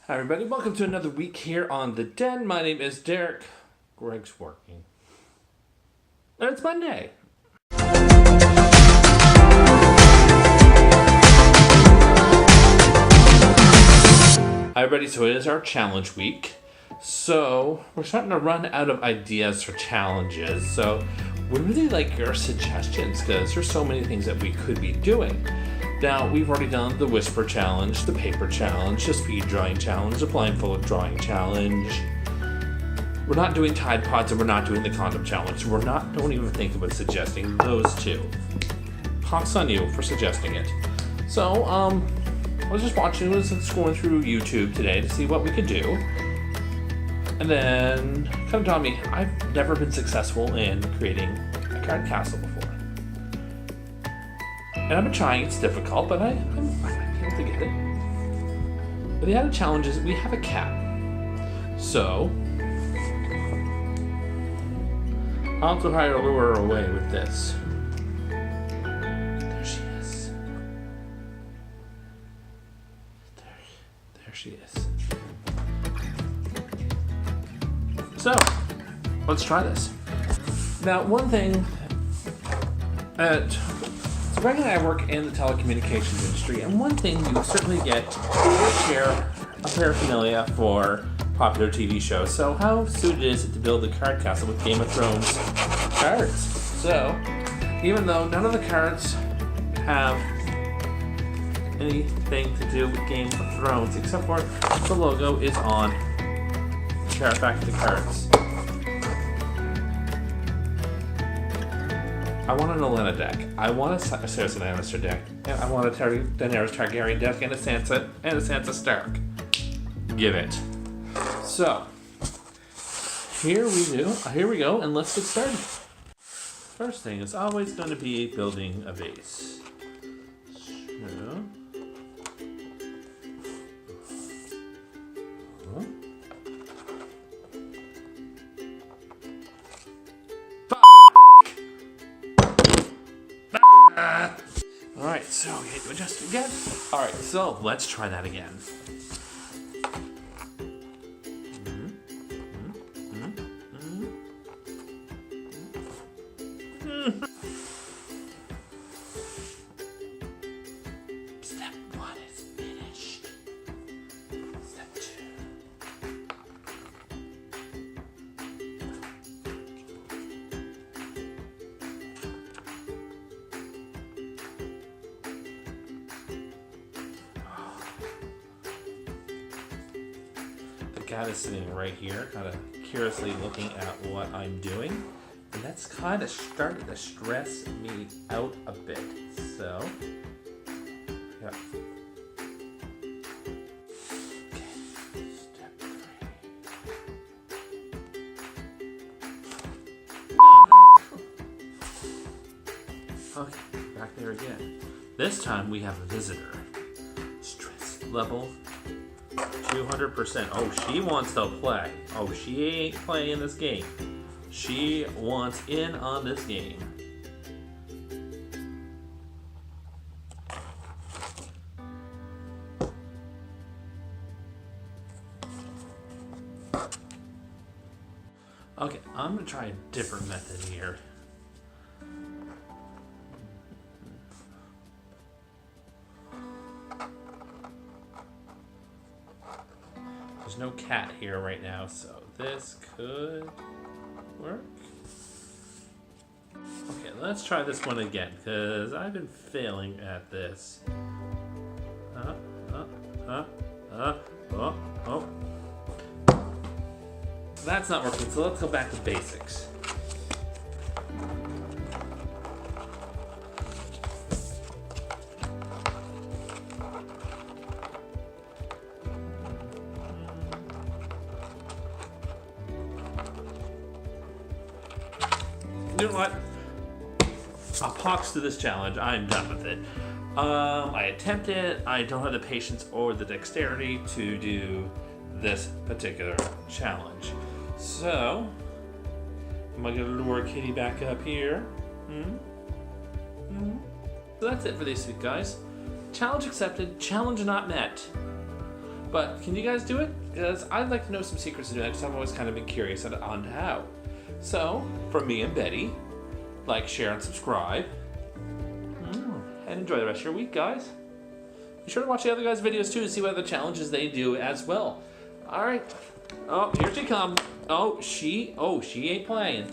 Hi everybody, welcome to another week here on The Den. My name is Derek. Greg's working. And it's Monday. Hi everybody, so it is our challenge week. So we're starting to run out of ideas for challenges. So we really like your suggestions because there's so many things that we could be doing. Now, we've already done the whisper challenge, the paper challenge, the speed drawing challenge, the blindfold drawing challenge. We're not doing Tide Pods and we're not doing the condom challenge. Don't even think about suggesting those two. Honks on you for suggesting it. So, I was just scrolling through YouTube today to see what we could do. And then, kind of dawned me, I've never been successful in creating a card castle before. And I've been trying, it's difficult, but I'm able to get it. But the other challenge is we have a cat. So, I'll have to try to lure her away with this. There she is. There she is. So, let's try this. Now, one thing Greg and I work in the telecommunications industry, and one thing you certainly get is share a paraphernalia for popular TV shows. So how suited is it to build a card castle with Game of Thrones cards? So, even though none of the cards have anything to do with Game of Thrones, except for the logo is on back of the cards. I want an Olenna deck. I want a Cersei Lannister deck. And I want a Daenerys Targaryen deck and a Sansa Stark. Give it. So, here we go, and let's get started. First thing is always going to be building a base. So, Alright, so we hit adjust again. Alright, so let's try that again. Step 1 is finished. Step 2. Cat is sitting right here, kind of curiously looking at what I'm doing, and that's kind of starting to stress me out a bit. So, yeah. Okay, step 3. Okay, back there again. This time we have a visitor. Stress level 200%. Oh, she wants to play. Oh, she ain't playing this game. She wants in on this game. Okay, I'm gonna try a different method here. There's no cat here right now, so this could work. Okay, let's try this one again, because I've been failing at this. Oh. That's not working, so let's go back to basics. You know what? A pox to this challenge. I'm done with it. I attempt it. I don't have the patience or the dexterity to do this particular challenge. So, am I going to lure Kitty back up here? So that's it for this week, guys. Challenge accepted, challenge not met. But can you guys do it? Because I'd like to know some secrets to do that, because I've always kind of been curious on how. So, from me and Betty, like, share, and subscribe. And enjoy the rest of your week, guys. Be sure to watch the other guys' videos too to see what other challenges they do as well. Alright. Oh, here she comes. Oh, she ain't playing.